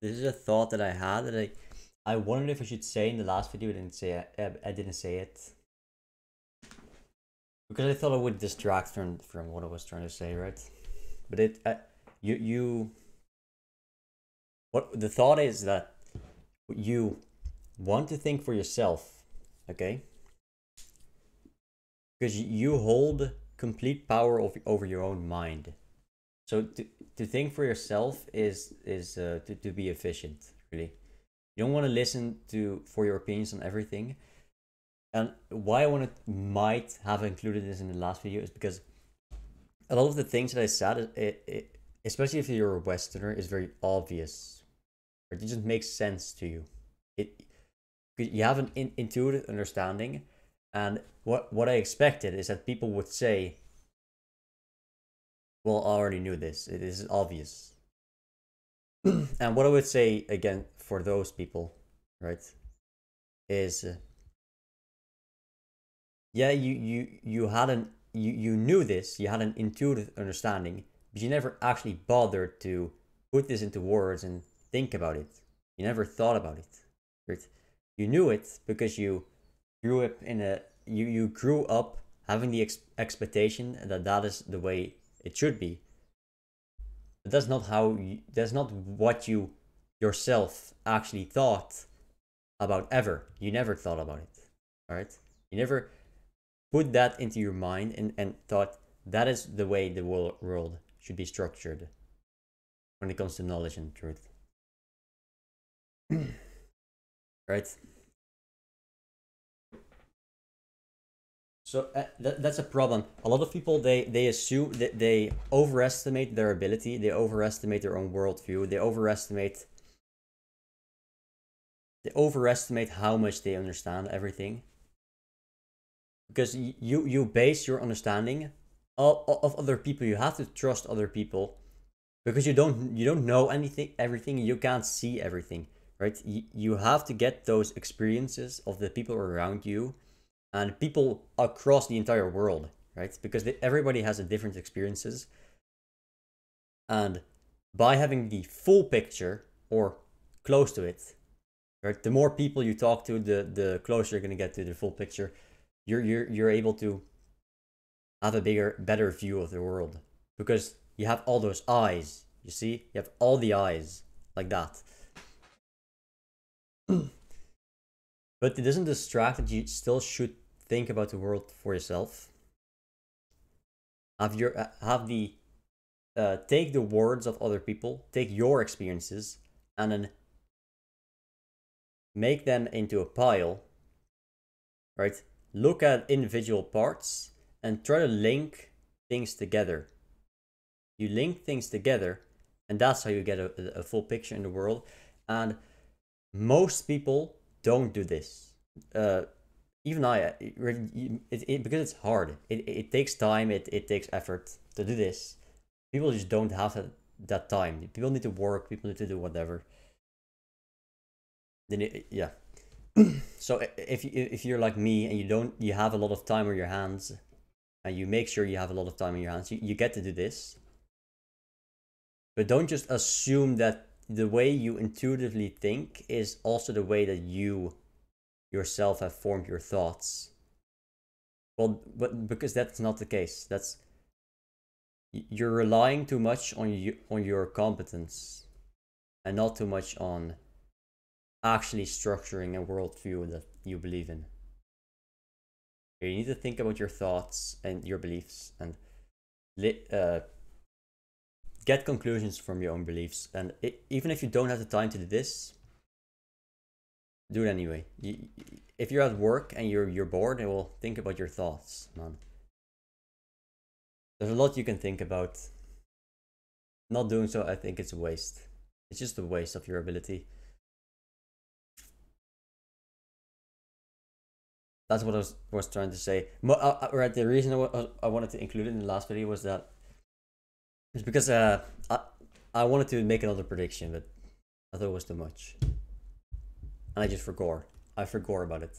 This is a thought that I had that I wondered if I should say in the last video. I didn't say it because I thought it would distract from what I was trying to say, right? But you what the thought is that you want to think for yourself, okay? Because you hold complete power over your own mind. So to think for yourself is to be efficient, really. You don't want to listen to for your opinions on everything. And why I might have included this in the last video is because a lot of the things that I said, especially if you're a Westerner, is very obvious. It just makes sense to you. It you have an intuitive understanding, and what I expected is that people would say, "Well, I already knew this. It is obvious." And what I would say again for those people, right, is yeah, you knew this, you had an intuitive understanding, but you never actually bothered to put this into words and think about it. You never thought about it, right? You knew it because you grew up in a you grew up having the expectation that that is the way it should be. But that's not that's not what you yourself actually thought about ever. You never thought about it, all right? You never put that into your mind and thought that is the way the world should be structured when it comes to knowledge and truth. Right? So that's a problem. A lot of people they assume that they overestimate their ability, they overestimate their own worldview, they overestimate how much they understand everything, because you base your understanding of other people. You have to trust other people because you don't know everything. You can't see everything, right? You have to get those experiences of the people around you and people across the entire world, right? Because everybody has a different experiences, and by having the full picture or close to it, right? The more people you talk to, the closer you're gonna get to the full picture. You're able to have a better view of the world because you have all those eyes. You see, you have all the eyes like that. But it doesn't distract that you still should think about the world for yourself. Have the take the words of other people, take your experiences, and then make them into a pile, right? Look at individual parts and try to link things together. You link things together, and that's how you get a full picture in the world. And most people don't do this. Even I, because it's hard. It takes time. It takes effort to do this. People just don't have that time. People need to work. People need to do whatever. Then yeah. So if you're like me and you have a lot of time on your hands, and you make sure you have a lot of time on your hands, you get to do this. But don't just assume that the way you intuitively think is also the way that you yourself have formed your thoughts. Well, but because that's not the case. That's you're relying too much on your competence and not too much on actually structuring a worldview that you believe in. You need to think about your thoughts and your beliefs and get conclusions from your own beliefs. And even if you don't have the time to do this, do it anyway. If you're at work and you're bored, well, think about your thoughts, man. There's a lot you can think about. Not doing so, I think it's a waste. It's just a waste of your ability. That's what I was trying to say. Right, the reason I wanted to include it in the last video was that it's because I wanted to make another prediction, but I thought it was too much, and I just forgot. I forgot about it.